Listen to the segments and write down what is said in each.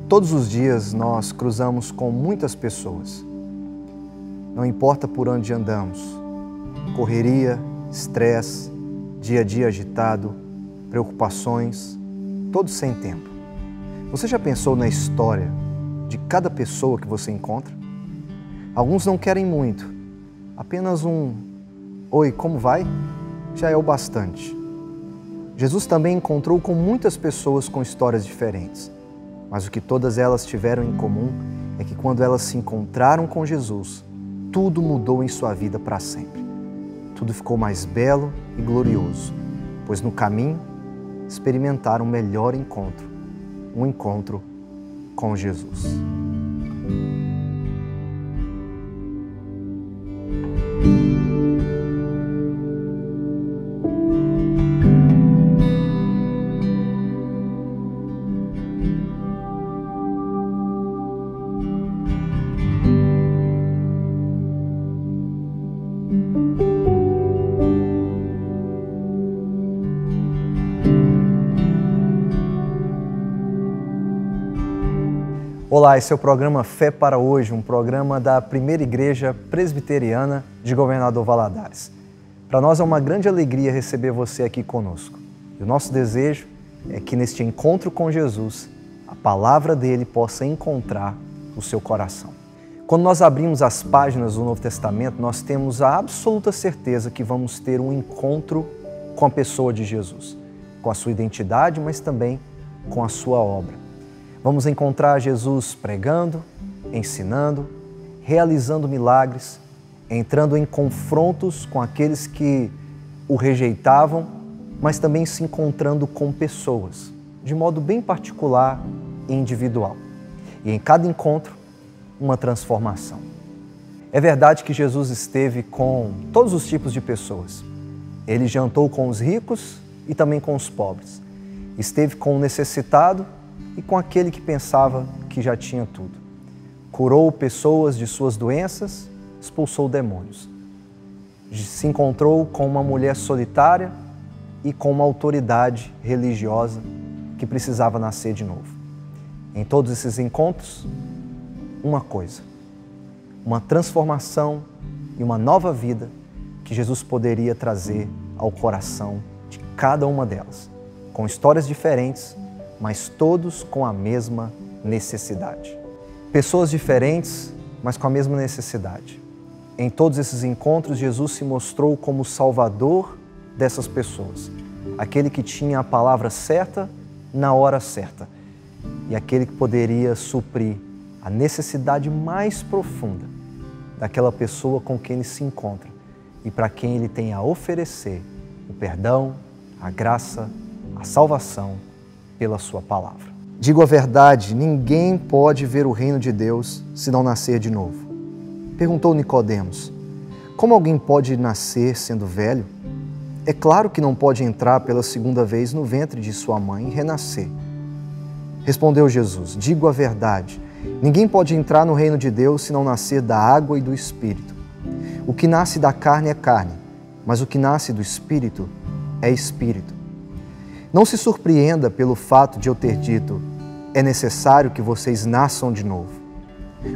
Todos os dias nós cruzamos com muitas pessoas. Não importa por onde andamos, correria, estresse, dia a dia agitado, preocupações, todos sem tempo. Você já pensou na história de cada pessoa que você encontra? Alguns não querem muito, apenas um "Oi, como vai?" já é o bastante. Jesus também encontrou com muitas pessoas com histórias diferentes. Mas o que todas elas tiveram em comum é que quando elas se encontraram com Jesus, tudo mudou em sua vida para sempre. Tudo ficou mais belo e glorioso, pois no caminho experimentaram o melhor encontro, um encontro com Jesus. Olá, esse é o programa Fé para Hoje, um programa da Primeira Igreja Presbiteriana de Governador Valadares. Para nós é uma grande alegria receber você aqui conosco. E o nosso desejo é que neste encontro com Jesus, a palavra dele possa encontrar o seu coração. Quando nós abrimos as páginas do Novo Testamento, nós temos a absoluta certeza que vamos ter um encontro com a pessoa de Jesus, com a sua identidade, mas também com a sua obra. Vamos encontrar Jesus pregando, ensinando, realizando milagres, entrando em confrontos com aqueles que o rejeitavam, mas também se encontrando com pessoas, de modo bem particular e individual. E em cada encontro, uma transformação. É verdade que Jesus esteve com todos os tipos de pessoas. Ele jantou com os ricos e também com os pobres. Esteve com o necessitado e com aquele que pensava que já tinha tudo. Curou pessoas de suas doenças, expulsou demônios. Se encontrou com uma mulher solitária e com uma autoridade religiosa que precisava nascer de novo. Em todos esses encontros, uma coisa, uma transformação e uma nova vida que Jesus poderia trazer ao coração de cada uma delas, com histórias diferentes, mas todos com a mesma necessidade. Pessoas diferentes, mas com a mesma necessidade. Em todos esses encontros, Jesus se mostrou como o Salvador dessas pessoas, aquele que tinha a palavra certa na hora certa e aquele que poderia suprir a necessidade mais profunda daquela pessoa com quem ele se encontra e para quem ele tem a oferecer o perdão, a graça, a salvação pela sua palavra. Digo a verdade, ninguém pode ver o reino de Deus se não nascer de novo. Perguntou Nicodemos: como alguém pode nascer sendo velho? É claro que não pode entrar pela segunda vez no ventre de sua mãe e renascer. Respondeu Jesus: digo a verdade, ninguém pode entrar no reino de Deus se não nascer da água e do Espírito. O que nasce da carne é carne, mas o que nasce do Espírito é Espírito. Não se surpreenda pelo fato de eu ter dito: é necessário que vocês nasçam de novo.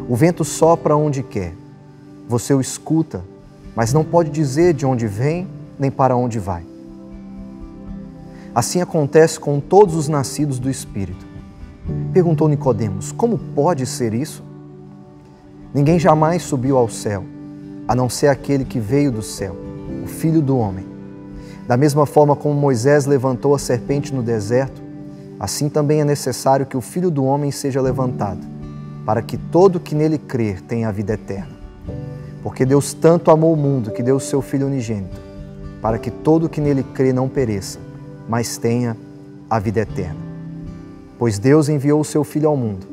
O vento sopra onde quer. Você o escuta, mas não pode dizer de onde vem nem para onde vai. Assim acontece com todos os nascidos do Espírito. Perguntou Nicodemos: como pode ser isso? Ninguém jamais subiu ao céu, a não ser aquele que veio do céu, o Filho do Homem. Da mesma forma como Moisés levantou a serpente no deserto, assim também é necessário que o Filho do Homem seja levantado, para que todo que nele crer tenha a vida eterna. Porque Deus tanto amou o mundo que deu o seu Filho unigênito, para que todo que nele crê não pereça, mas tenha a vida eterna. Pois Deus enviou o seu Filho ao mundo,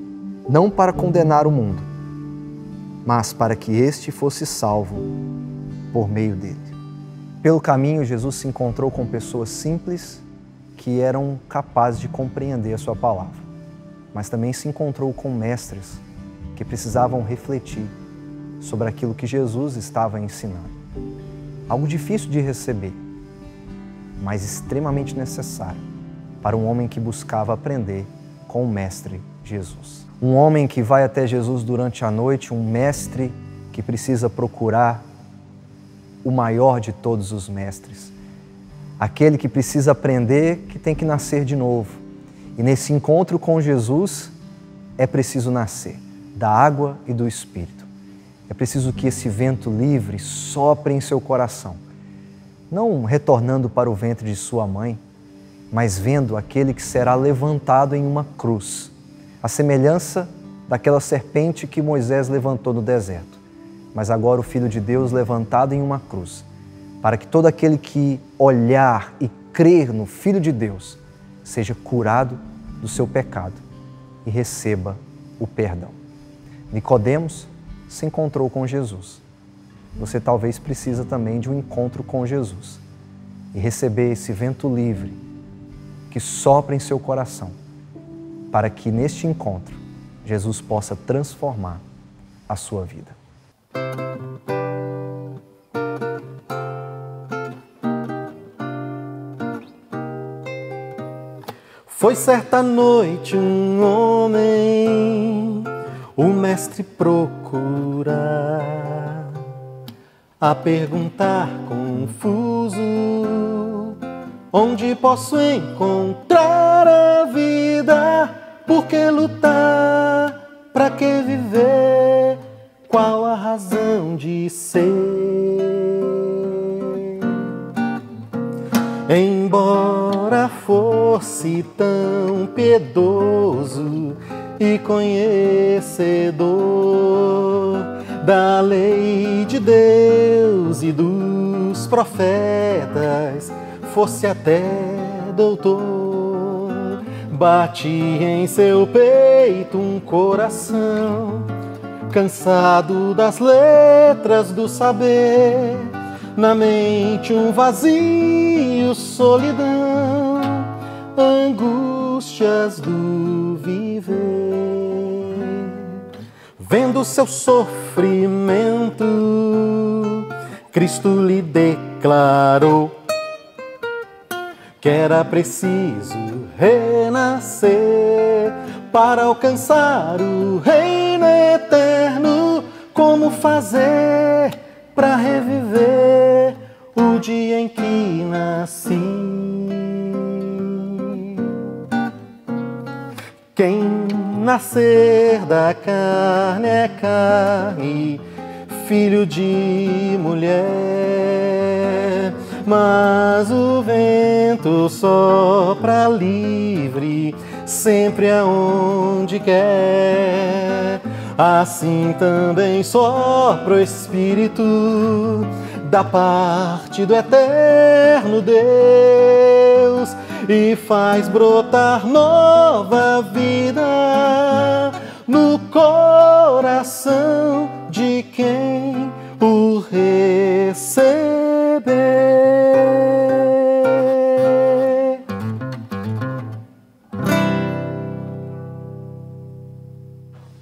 não para condenar o mundo, mas para que este fosse salvo por meio dele. Pelo caminho, Jesus se encontrou com pessoas simples que eram capazes de compreender a sua palavra, mas também se encontrou com mestres que precisavam refletir sobre aquilo que Jesus estava ensinando. Algo difícil de receber, mas extremamente necessário para um homem que buscava aprender com o Mestre Jesus. Um homem que vai até Jesus durante a noite, um mestre que precisa procurar o maior de todos os mestres. Aquele que precisa aprender que tem que nascer de novo. E nesse encontro com Jesus é preciso nascer da água e do Espírito. É preciso que esse vento livre sopre em seu coração, não retornando para o ventre de sua mãe, mas vendo aquele que será levantado em uma cruz, a semelhança daquela serpente que Moisés levantou no deserto, mas agora o Filho de Deus levantado em uma cruz, para que todo aquele que olhar e crer no Filho de Deus seja curado do seu pecado e receba o perdão. Nicodemos se encontrou com Jesus. Você talvez precisa também de um encontro com Jesus e receber esse vento livre que sopra em seu coração, para que neste encontro Jesus possa transformar a sua vida. Foi certa noite um homem, o mestre procurar, a perguntar confuso, onde posso encontrar a vida? Por que lutar? Pra que viver? Qual a razão de ser? Embora fosse tão piedoso e conhecedor da lei de Deus e dos profetas, fosse até doutor, batia em seu peito um coração cansado das letras do saber, na mente um vazio, solidão, angústias do viver. Vendo seu sofrimento, Cristo lhe declarou que era preciso renascer para alcançar o reino eterno. Como fazer para reviver o dia em que nasci? Quem nascer da carne é carne, filho de mulher, mas o vento sopra livre, sempre aonde quer. Assim também sopra o Espírito da parte do eterno Deus e faz brotar nova vida no coração de quem o receber.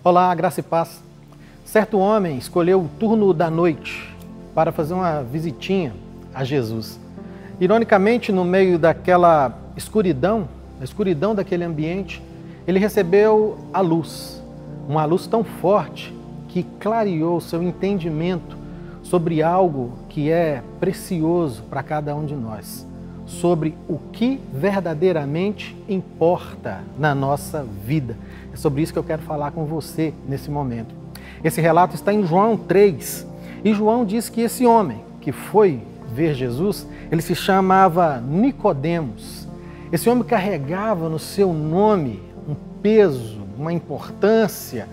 Olá, graça e paz. Certo homem escolheu o turno da noite para fazer uma visitinha a Jesus. Ironicamente, no meio daquela escuridão, a escuridão daquele ambiente, ele recebeu a luz, uma luz tão forte que clareou seu entendimento sobre algo que é precioso para cada um de nós, sobre o que verdadeiramente importa na nossa vida. É sobre isso que eu quero falar com você nesse momento. Esse relato está em João 3, e João diz que esse homem que foi ver Jesus, ele se chamava Nicodemos. Esse homem carregava no seu nome um peso, uma importância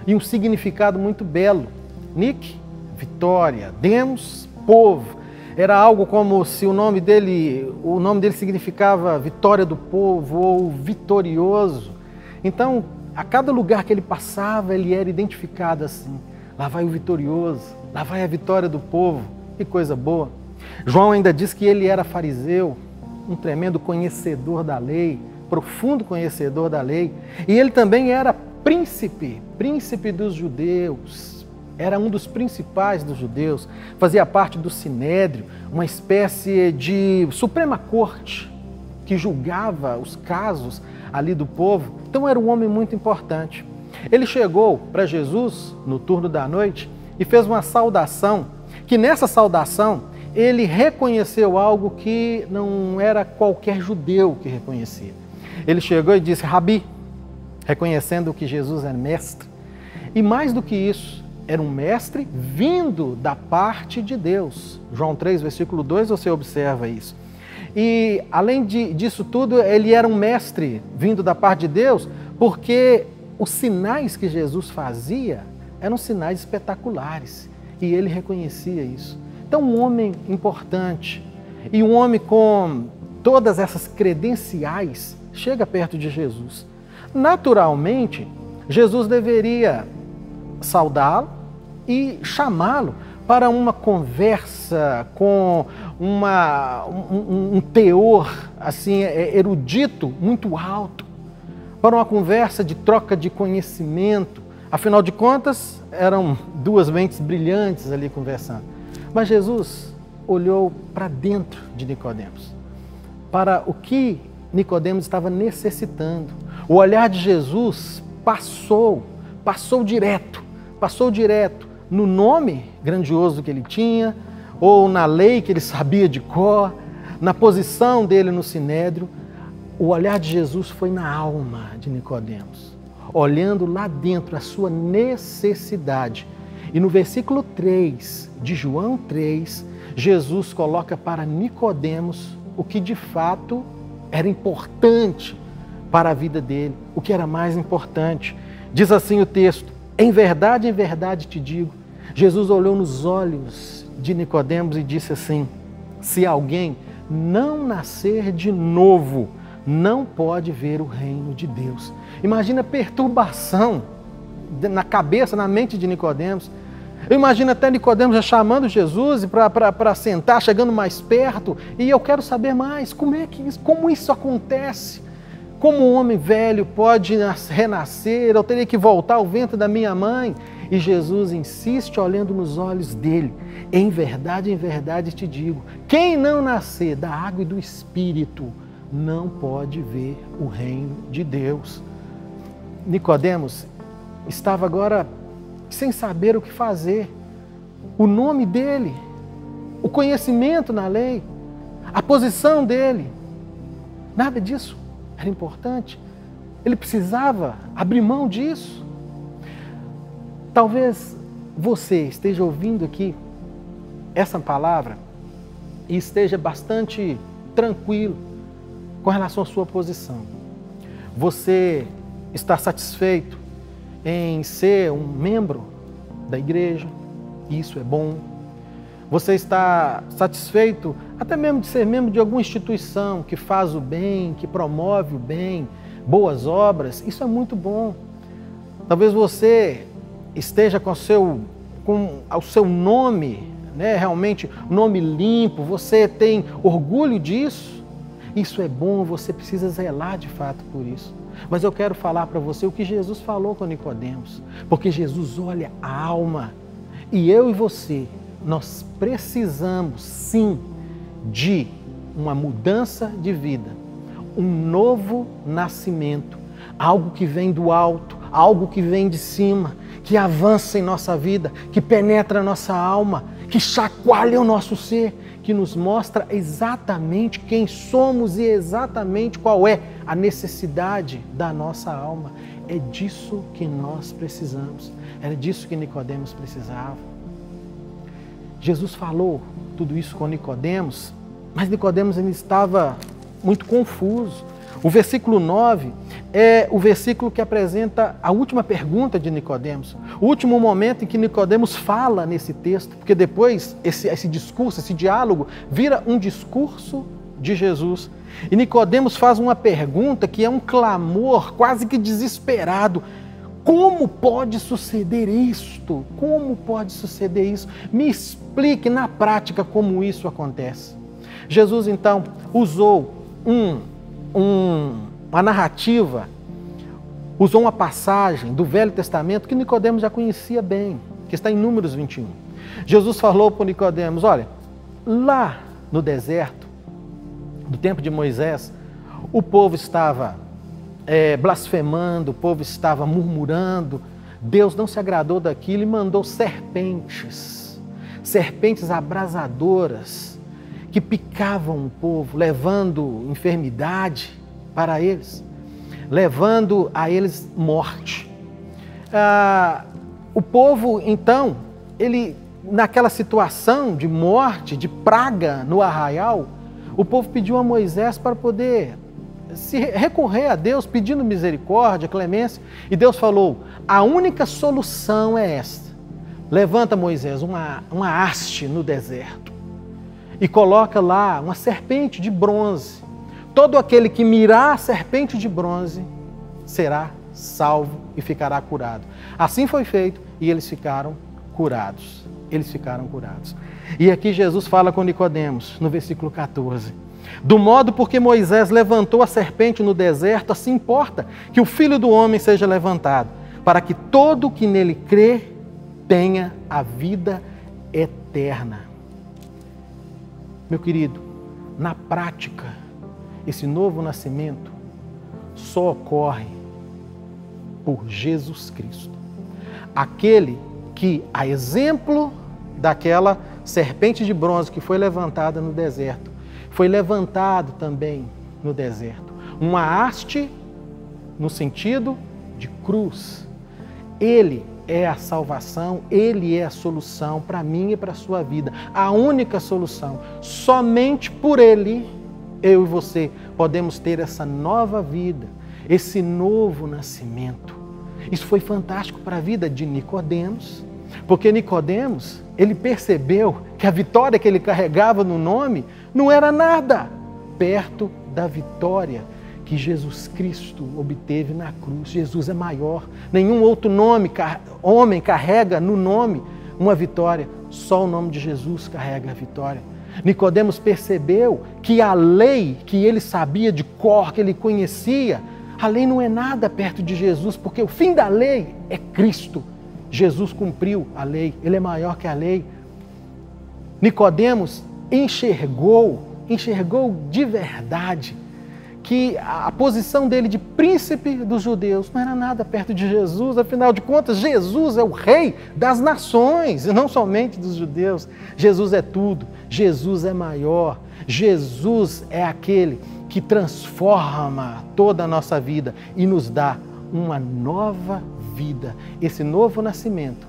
e um significado muito belo. Nick, vitória; Demos, povo. Era algo como se o nome dele significava vitória do povo ou vitorioso. Então, a cada lugar que ele passava, ele era identificado assim: lá vai o vitorioso, lá vai a vitória do povo. Que coisa boa! João ainda diz que ele era fariseu, um tremendo conhecedor da lei, profundo conhecedor da lei. E ele também era príncipe dos judeus. Era um dos principais dos judeus, fazia parte do Sinédrio, uma espécie de Suprema Corte que julgava os casos ali do povo. Então era um homem muito importante. Ele chegou para Jesus no turno da noite e fez uma saudação, que nessa saudação ele reconheceu algo que não era qualquer judeu que reconhecia. Ele chegou e disse, Rabi, reconhecendo que Jesus é mestre. E mais do que isso, era um mestre vindo da parte de Deus. João 3, versículo 2, você observa isso. E além disso tudo, ele era um mestre vindo da parte de Deus, porque os sinais que Jesus fazia eram sinais espetaculares. E ele reconhecia isso. Então, um homem importante e um homem com todas essas credenciais chega perto de Jesus. Naturalmente, Jesus deveria saudá-lo e chamá-lo para uma conversa com um teor assim erudito muito alto, para uma conversa de troca de conhecimento. Afinal de contas, eram duas mentes brilhantes ali conversando. Mas Jesus olhou para dentro de Nicodemos, para o que Nicodemos estava necessitando. O olhar de Jesus passou direto no nome grandioso que ele tinha, ou na lei que ele sabia de cor, na posição dele no sinédrio. O olhar de Jesus foi na alma de Nicodemos, olhando lá dentro a sua necessidade. E no versículo 3 de João 3, Jesus coloca para Nicodemos o que de fato era importante para a vida dele, o que era mais importante. Diz assim o texto, em verdade te digo, Jesus olhou nos olhos de Nicodemos e disse assim, se alguém não nascer de novo, não pode ver o reino de Deus. Imagina a perturbação na cabeça, na mente de Nicodemos. Eu imagino até Nicodemos já chamando Jesus para sentar, chegando mais perto, e eu quero saber mais, como isso acontece? Como um homem velho pode renascer? Eu teria que voltar ao ventre da minha mãe? E Jesus insiste olhando nos olhos dele. Em verdade te digo, quem não nascer da água e do Espírito não pode ver o reino de Deus. Nicodemos estava agora sem saber o que fazer. O nome dele, o conhecimento na lei, a posição dele, nada disso era importante. Ele precisava abrir mão disso. Talvez você esteja ouvindo aqui essa palavra e esteja bastante tranquilo com relação à sua posição. Você está satisfeito em ser um membro da igreja, isso é bom. Você está satisfeito até mesmo de ser membro de alguma instituição que faz o bem, que promove o bem, boas obras, isso é muito bom. Talvez você esteja com o seu nome, realmente nome limpo, você tem orgulho disso, isso é bom, você precisa zelar de fato por isso. Mas eu quero falar para você o que Jesus falou com Nicodemos, porque Jesus olha a alma, e eu e você, nós precisamos sim de uma mudança de vida, um novo nascimento, algo que vem do alto, algo que vem de cima, que avança em nossa vida, que penetra a nossa alma, que chacoalha o nosso ser, que nos mostra exatamente quem somos e exatamente qual é a necessidade da nossa alma. É disso que nós precisamos. Era disso que Nicodemos precisava. Jesus falou tudo isso com Nicodemos, mas Nicodemos ainda estava muito confuso. O versículo 9 é o versículo que apresenta a última pergunta de Nicodemos, o último momento em que Nicodemos fala nesse texto, porque depois esse discurso, esse diálogo, vira um discurso de Jesus. E Nicodemos faz uma pergunta que é um clamor quase que desesperado. Como pode suceder isto? Como pode suceder isso? Me explique na prática como isso acontece. Jesus, então, usou uma narrativa, usou uma passagem do Velho Testamento que Nicodemos já conhecia bem, que está em Números 21. Jesus falou para Nicodemos, olha, lá no deserto, do tempo de Moisés, o povo estava blasfemando, o povo estava murmurando. Deus não se agradou daquilo e mandou serpentes abrasadoras, que picavam o povo, levando enfermidade para eles, levando a eles morte. O povo, então, naquela situação de morte, de praga no arraial, o povo pediu a Moisés para poder se recorrer a Deus, pedindo misericórdia, clemência, e Deus falou: a única solução é esta. Levanta, Moisés, uma haste no deserto e coloca lá uma serpente de bronze. Todo aquele que mirar a serpente de bronze será salvo e ficará curado. Assim foi feito e eles ficaram curados. E aqui Jesus fala com Nicodemos, no versículo 14. Do modo porque Moisés levantou a serpente no deserto, assim importa que o Filho do Homem seja levantado, para que todo que nele crê tenha a vida eterna. Meu querido, na prática, esse novo nascimento só ocorre por Jesus Cristo. Aquele que, a exemplo daquela serpente de bronze que foi levantada no deserto, foi levantado também no deserto. Uma haste no sentido de cruz. Ele é a salvação, Ele é a solução para mim e para a sua vida. A única solução. Somente por Ele, eu e você, podemos ter essa nova vida, esse novo nascimento. Isso foi fantástico para a vida de Nicodemos, porque Nicodemos, ele percebeu que a vitória que ele carregava no nome não era nada perto da vitória que Jesus Cristo obteve na cruz. Jesus é maior. Nenhum outro homem carrega no nome uma vitória. Só o nome de Jesus carrega a vitória. Nicodemos percebeu que a lei que ele sabia de cor, que ele conhecia, a lei não é nada perto de Jesus, porque o fim da lei é Cristo. Jesus cumpriu a lei, Ele é maior que a lei. Nicodemos enxergou de verdade que a posição dele de príncipe dos judeus não era nada perto de Jesus. Afinal de contas, Jesus é o rei das nações e não somente dos judeus. Jesus é tudo, Jesus é maior, Jesus é aquele que transforma toda a nossa vida e nos dá uma nova vida. Esse novo nascimento,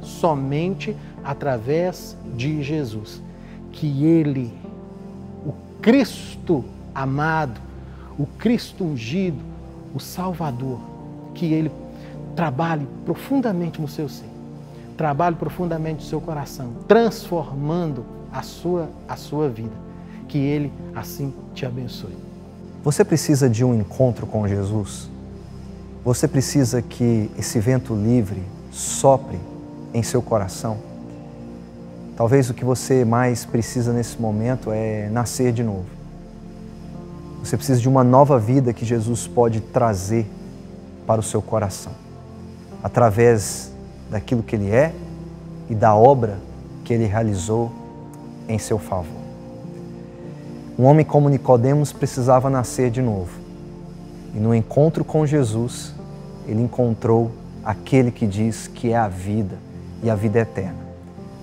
somente através de Jesus. Que Ele, o Cristo amado, o Cristo ungido, o Salvador, que Ele trabalhe profundamente no seu ser, trabalhe profundamente no seu coração, transformando a sua vida. Que Ele assim te abençoe. Você precisa de um encontro com Jesus? Você precisa que esse vento livre sopre em seu coração? Talvez o que você mais precisa nesse momento é nascer de novo. Você precisa de uma nova vida que Jesus pode trazer para o seu coração, através daquilo que Ele é e da obra que Ele realizou em seu favor. Um homem como Nicodemos precisava nascer de novo. E no encontro com Jesus, ele encontrou aquele que diz que é a vida e a vida eterna,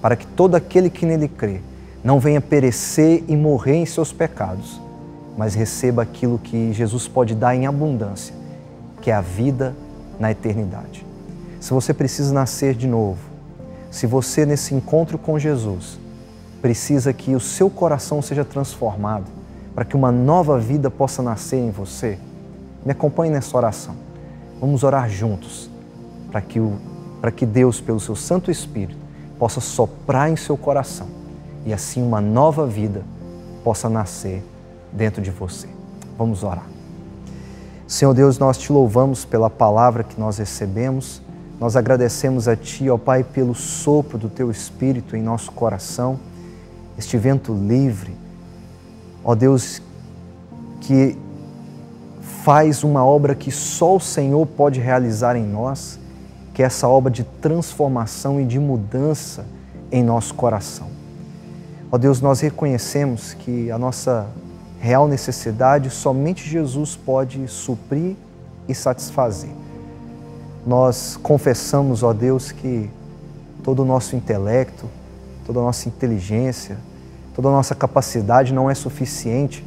para que todo aquele que nele crê não venha perecer e morrer em seus pecados, mas receba aquilo que Jesus pode dar em abundância, que é a vida na eternidade. Se você precisa nascer de novo, se você nesse encontro com Jesus precisa que o seu coração seja transformado para que uma nova vida possa nascer em você, me acompanhe nessa oração. Vamos orar juntos para que Deus, pelo seu Santo Espírito, possa soprar em seu coração e assim uma nova vida possa nascer dentro de você. Vamos orar. Senhor Deus, nós te louvamos pela palavra que nós recebemos. Nós agradecemos a Ti, ó Pai, pelo sopro do Teu Espírito em nosso coração, este vento livre, ó Deus, que faz uma obra que só o Senhor pode realizar em nós, que é essa obra de transformação e de mudança em nosso coração. Ó Deus, nós reconhecemos que a nossa real necessidade somente Jesus pode suprir e satisfazer. Nós confessamos, ó Deus, que todo o nosso intelecto, toda a nossa inteligência, toda a nossa capacidade não é suficiente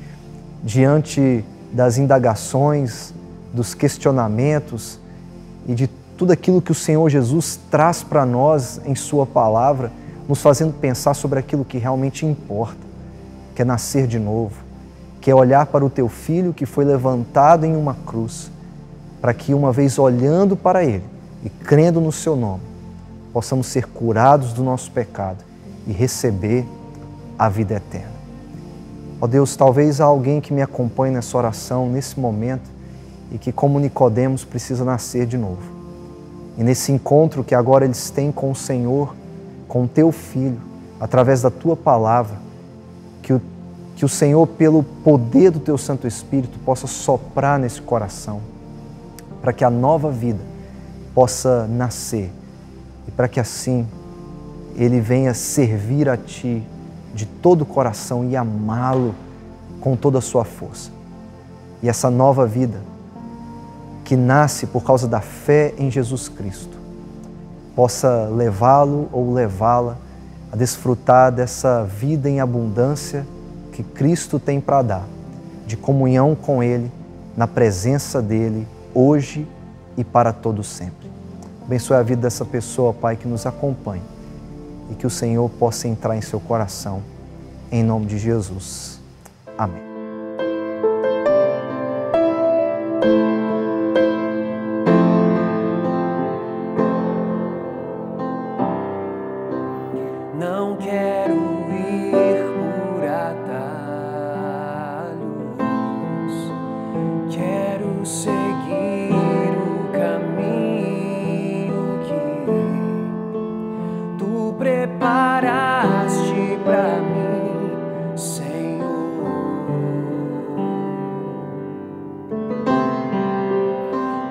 diante das indagações, dos questionamentos e de tudo aquilo que o Senhor Jesus traz para nós em Sua palavra, nos fazendo pensar sobre aquilo que realmente importa, que é nascer de novo, que é olhar para o Teu Filho que foi levantado em uma cruz, para que uma vez olhando para Ele e crendo no Seu nome, possamos ser curados do nosso pecado e receber a vida eterna. Ó Deus, talvez há alguém que me acompanhe nessa oração, nesse momento, e que, como Nicodemos, precisa nascer de novo. E nesse encontro que agora eles têm com o Senhor, com o Teu Filho, através da Tua palavra, que o Senhor, pelo poder do Teu Santo Espírito, possa soprar nesse coração, para que a nova vida possa nascer e para que assim ele venha servir a Ti de todo o coração e amá-lo com toda a sua força. E essa nova vida que nasce por causa da fé em Jesus Cristo possa levá-lo ou levá-la a desfrutar dessa vida em abundância que Cristo tem para dar, de comunhão com Ele, na presença dEle, hoje e para todo sempre. Abençoe a vida dessa pessoa, Pai, que nos acompanha e que o Senhor possa entrar em seu coração, em nome de Jesus. Amém. Não quero ir por atalhos, quero seguir o caminho que Tu preparaste para mim, Senhor.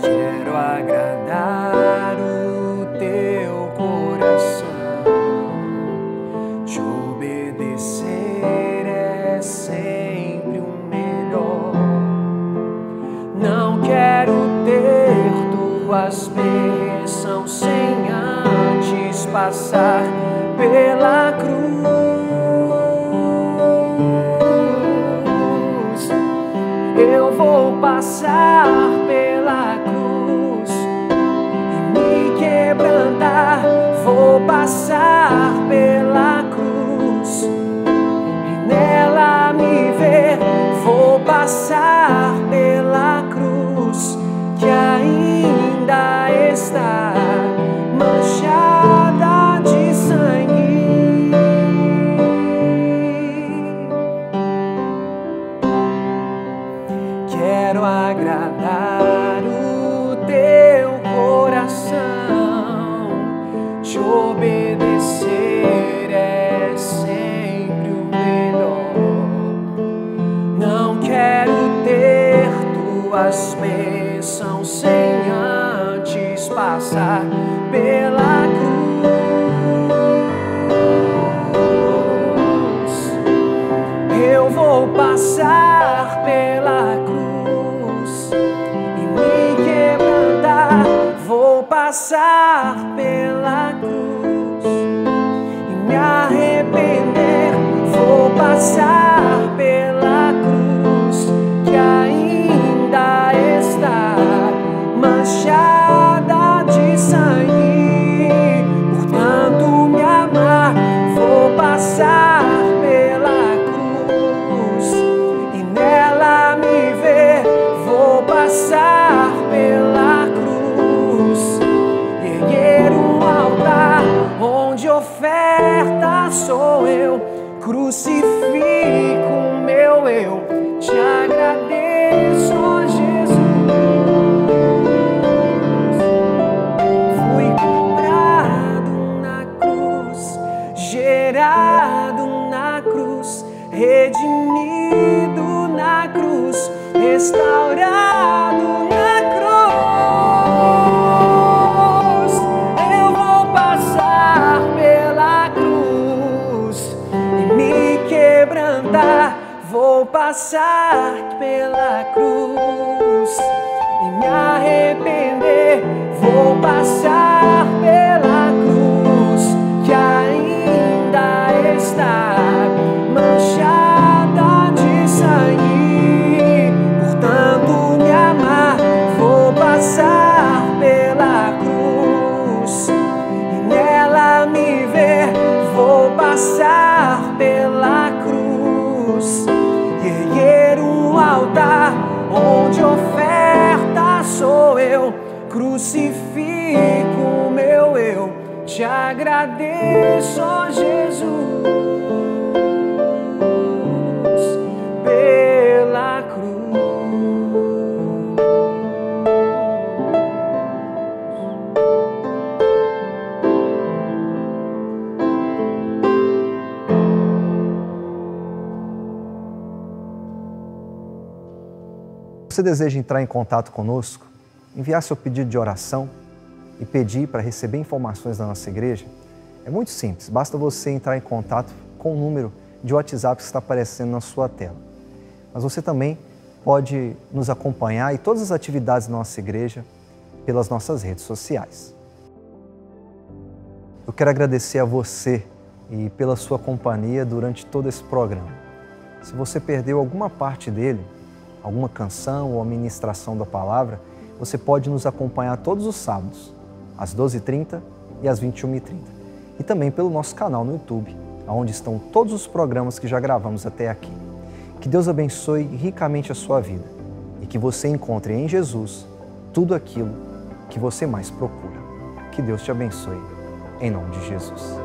Quero agradar o Teu coração. Te obedecer é sempre o melhor. Não quero ter Tuas bênçãos sem antes passar pela cruz. Eu vou passar pela cruz e me quebrantar. Vou passar pela cruz e nela me ver. Vou passar pela cruz que ainda está manchada de sangue. Quero agradar o Teu coração. Te obedecer é sempre o melhor. Não quero ter Tuas bênçãos sem antes passar pela cruz. Eu vou passar pela cruz e me quebrantar. Vou passar pela cruz e me arrepender. Vou passar pela cruz que ainda está manchada de sangue. Portanto, me amar. Vou passar pela cruz e nela me ver. Vou passar pela cruz e erguer um altar onde oferta sou eu. Crucifico o meu eu. Te agradeço, ó Jesus. Fui comprado na cruz, gerado na cruz, redimido na cruz, restaurado na cruz. Eu vou passar pela cruz e me quebrantar. Vou passar pela cruz e e me arrepender, vou passar pela cruz que ainda está manchada de sangue. Por tanto me amar, vou passar pela cruz e nela me ver, vou passar pela cruz e erguer um altar onde oferta sou eu, crucifico o meu eu, te agradeço, ó Jesus, pela cruz. Você deseja entrar em contato conosco, enviar seu pedido de oração e pedir para receber informações da nossa igreja? É muito simples, basta você entrar em contato com o número de WhatsApp que está aparecendo na sua tela. Mas você também pode nos acompanhar e todas as atividades da nossa igreja pelas nossas redes sociais. Eu quero agradecer a você e pela sua companhia durante todo esse programa. Se você perdeu alguma parte dele, alguma canção ou a ministração da palavra, você pode nos acompanhar todos os sábados, às 12h30 e às 21h30. E também pelo nosso canal no YouTube, onde estão todos os programas que já gravamos até aqui. Que Deus abençoe ricamente a sua vida e que você encontre em Jesus tudo aquilo que você mais procura. Que Deus te abençoe, em nome de Jesus.